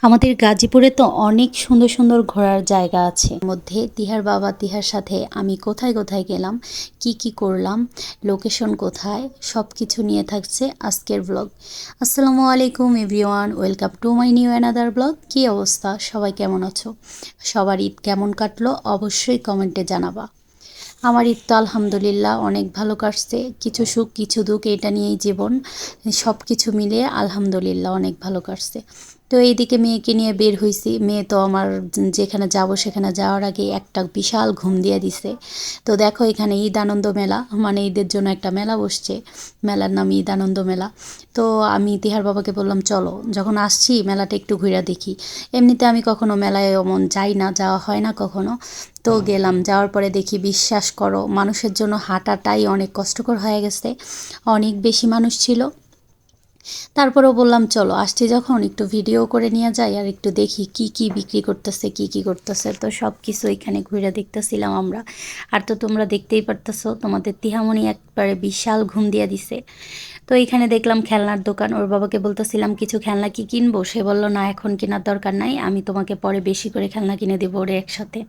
আমাদের গাজীপুরে তো অনেক সুন্দর সুন্দর ঘোরার জায়গা আছে মধ্যে তিহার বাবা তিহার সাথে আমি কোথায় কোথায় গেলাম, কি কি করলাম, লোকেশন কোথায়, সব কিছু নিয়ে থাকছে আজকের ব্লগ। আসসালামু আলাইকুম everyone, welcome to my new another blog. কী অবস্থা, সবাই কেমন আছো? সবার ঈদ কেমন কাটলো অবশ্যই কমেন্টে জানাবা। আমার ঈদ তো আলহামদুলিল্লাহ অনেক ভালো কাটছে, কিছু সুখ কিছু দুঃখ, এটা নিয়েই জীবন। সব কিছু মিলিয়ে আলহামদুলিল্লাহ অনেক ভালো কাটছে। তো এইদিকে মেয়েকে নিয়ে বের হইছি, মেয়ে তো আমার যেখানে যাব সেখানে যাওয়ার আগে একটা বিশাল ঘুম দিয়ে দিছে। তো দেখো এখানে ঈদ আনন্দ মেলা, মানে ঈদের জন্য একটা মেলা বসছে, মেলার নাম ঈদ আনন্দ মেলা। তো আমি তিহার বাবাকে বললাম চলো, যখন আসছি মেলাটা একটু ঘুরে দেখি। এমনিতে আমি কখনো মেলায় এমন যাই না, যাওয়া হয় না কখনো। তো গেলাম, যাওয়ার পরে দেখি বিশ্বাস করো মানুষের জন্য হাঁটাটাই অনেক কষ্টকর হয়ে গেছে, অনেক বেশি মানুষ ছিল। তারপরেও বললাম চলো, আসছি যখন একটু ভিডিও করে নিয়ে যাই আর একটু দেখি কি কি বিক্রি করতেছে, কি কি করতেছে। তো সব কিছু এখানে ঘুরে দেখতেছিলাম আমরা। আর তো তোমরা দেখতেই পারতেছো, তোমাদের তিহামণি একবারে বিশাল ঘুম দিয়ে দিছে। তো এইখানে দেখলাম খেলনার দোকান, ওর বাবাকে বলতেছিলাম কিছু খেলনা কি কিনবো, সে বলল না এখন কেনার দরকার নাই, আমি তোমাকে পরে বেশি করে খেলনা কিনে দেবো ওরে একসাথে,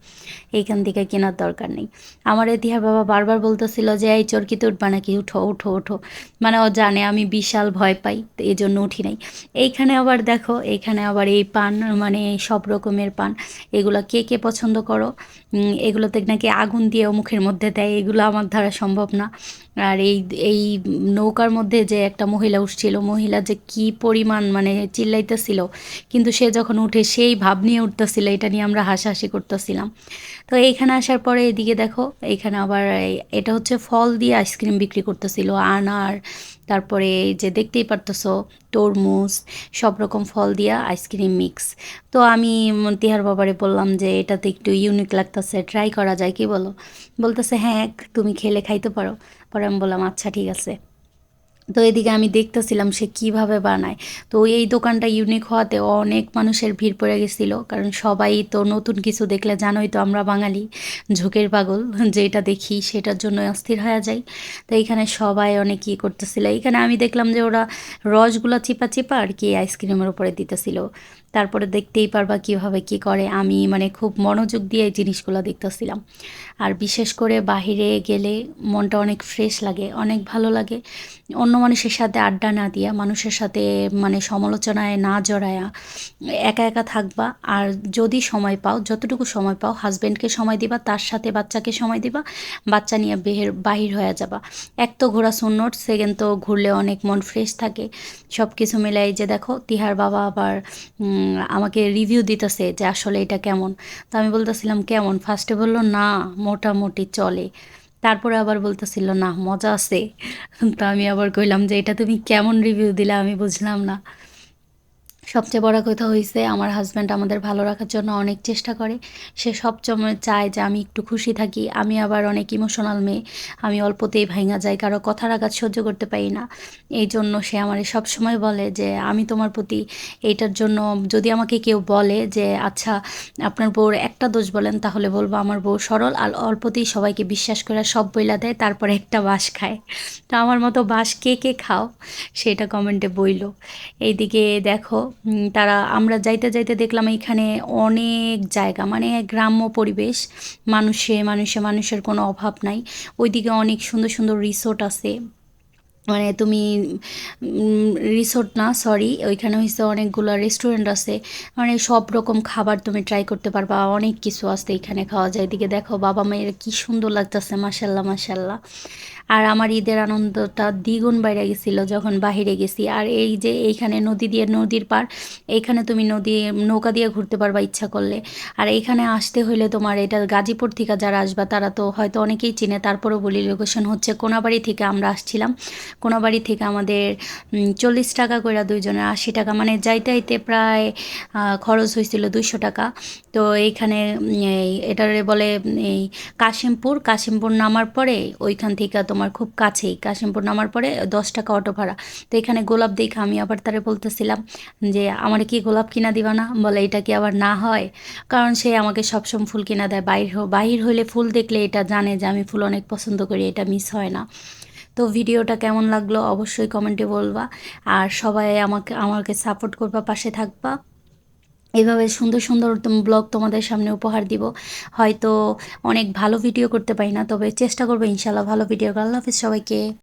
এইখান থেকে কেনার দরকার নেই। আমার এতিহার বাবা বারবার বলতেছিল যে এই চরকিতে উঠবা নাকি, উঠো উঠো উঠো, মানে ও জানে আমি বিশাল ভয় পাই, তো এই জন্য উঠি নাই। এইখানে আবার দেখো, এইখানে আবার এই পান, মানে সব রকমের পান, এগুলো কে কে পছন্দ করো। এগুলোতে নাকি আগুন দিয়েও মুখের মধ্যে দেয়, এগুলো আমার দ্বারা সম্ভব না। আর এই এই নৌকার মধ্যে যে একটা মহিলা উঠছিল, মহিলা যে কি পরিমাণ মানে চিল্লাইতেছিল, কিন্তু সে যখন উঠে সেই ভাব নিয়ে উঠতেছিল, এটা নিয়ে আমরা হাসাহাসি করতেছিলাম। তো এইখানে আসার পরে এদিকে দেখো, এইখানে আবার এটা হচ্ছে ফল দিয়ে আইসক্রিম বিক্রি করতেছিল, আনার, তারপরে এই যে দেখতেই পারতেছো তরমুজ, সব রকম ফল দিয়া আইসক্রিম মিক্স। তো আমি তিহার বাবারে বললাম যে এটা তো একটু ইউনিক লাগতেছে, ট্রাই করা যায় কি বলো? বলতেছে হ্যাঁ, তুমি খেলে খাইতে পারো। পরে আমি বললাম আচ্ছা ঠিক আছে। তো এদিকে আমি দেখতেছিলাম সে কিভাবে বানায়। তো এই দোকানটা ইউনিক হওয়াতে অনেক মানুষের ভিড় পড়ে গেছিলো, কারণ সবাই তো নতুন কিছু দেখলে, জানোই তো আমরা বাঙালি ঝোঁকের পাগল, যেটা দেখি সেটার জন্য অস্থির হয়ে যাই। তো এইখানে সবাই অনেক কী করতেছিল, এইখানে আমি দেখলাম যে ওরা রসগুলো চিপা চিপা আর কি আইসক্রিমের উপরে দিতেছিল। তারপরে দেখতেই পারবা কিভাবে কি করে, আমি মানে খুব মনোযোগ দিয়ে এই জিনিসগুলো দেখতেছিলাম। আর বিশেষ করে বাহিরে গেলে মনটা অনেক ফ্রেশ লাগে, অনেক ভালো লাগে। অন্য মানুষের সাথে আড্ডা না দিয়া, মানুষের সাথে মানে সমালোচনায় না জড়ায়া একা একা থাকবা। আর যদি সময় পাও, যতটুকু সময় পাও হাজব্যান্ডকে সময় দিবা, তার সাথে বাচ্চাকে সময় দিবা, বাচ্চা নিয়ে বাহির হয়ে যাবা। এক তো ঘোরা সুন্নত, সেকেন্ড তো ঘুরলে অনেক মন ফ্রেশ থাকে। সব কিছু মিলাই যে দেখো তিহার বাবা আবার আমাকে রিভিউ দিতেছে যে আসলে এটা কেমন। তো আমি বলতেছিলাম কেমন, ফার্স্টে বললো না মোটামুটি চলে, তারপরে আবার বলতেছিল না মজা আছে। তো আমি আবার কইলাম যে এটা তুমি কেমন রিভিউ দিলা, আমি বুঝলাম না। সবচেয়ে বড় কথা হইছে আমার হাজব্যান্ড আমাদের ভালো রাখার জন্য অনেক চেষ্টা করে। সে সবসময় চায় যে আমি একটু খুশি থাকি। আমি আবার অনেক ইমোশনাল মেয়ে। আমি অল্পতেই ভাইঙা যাই, কারো কথার আঘাত সহ্য করতে পারি না। এই জন্য সে আমারে সবসময় বলে যে আমি তোমার প্রতি এইটার জন্য, যদি আমাকে কেউ বলে যে আচ্ছা আপনার বউর একটা দোষ বলেন, তাহলে বলবো আমার বউ সরল আর অল্পতেই সবাইকে বিশ্বাস করে সব বইলা দেয়, তারপরে একটা বাঁশ খায়। তো আমার মতো বাঁশ কে কে খাও সেটা কমেন্টে বইলো। এইদিকে দেখো, তারা আমরা যাইতে যাইতে দেখলাম এইখানে অনেক জায়গা, মানে গ্রাম্য পরিবেশ, মানুষের কোনো অভাব নাই। ওইদিকে অনেক সুন্দর সুন্দর রিসোর্ট আছে, মানে তুমি রিসোর্ট না সরি, ওইখানে হচ্ছে অনেকগুলো রেস্টুরেন্ট আছে, মানে সব রকম খাবার তুমি ট্রাই করতে পারবা, অনেক কিছু আছে এখানে খাওয়া যায়। এদিকে দেখো বাবা মায়ের কি সুন্দর লাগতেছে, মাশাল্লাহ মাশাল্লাহ। আর আমার ঈদের আনন্দটা দ্বিগুণ বাইরে গেছিল যখন বাহিরে গেছি। আর এই যে এইখানে নদী দিয়ে, নদীর পার, এইখানে তুমি নৌকা দিয়ে ঘুরতে পারবা ইচ্ছা করলে। আর এইখানে আসতে হইলে তোমার, এটা গাজীপুর থেকে যারা আসবা তারা তো হয়তো অনেকেই চিনে, তারপরেও বলি লোকেশন হচ্ছে কোনাবাড়ি থেকে আমরা আসছিলাম। কোনাবাড়ি থেকে আমাদের 40 টাকা করে দুইজনের, 80 টাকা, মানে যাইতে প্রায় খরচ হয়েছিল 200 টাকা। তো এইখানে এটারে বলে এই কাশিমপুর নামার পরে, ওইখান থেকে তোমার খুব কাছেই, কাশিমপুর নামার পরে 10 টাকা অটো ভাড়া। তো এখানে গোলাপ দেখে আমি আবার তারে বলতেছিলাম যে আমার কি গোলাপ কিনা দিবা না, বলে এটা কি আবার না হয়, কারণ সে আমাকে সবসময় ফুল কিনা দেয়, বাহির হইলে ফুল দেখলে এটা জানে যে আমি ফুল অনেক পছন্দ করি, এটা মিস হয় না। তো ভিডিওটা কেমন লাগলো অবশ্যই কমেন্টে বলবা। আর সবাই আমাকে সাপোর্ট করবা, পাশে থাকবা। এভাবে সুন্দর সুন্দর ব্লগ তোমাদের সামনে উপহার দিব। হয়তো অনেক ভালো ভিডিও করতে পারি না, তবে চেষ্টা করবো ইনশাল্লাহ ভালো ভিডিও। আল্লাহ হাফিজ সবাইকে।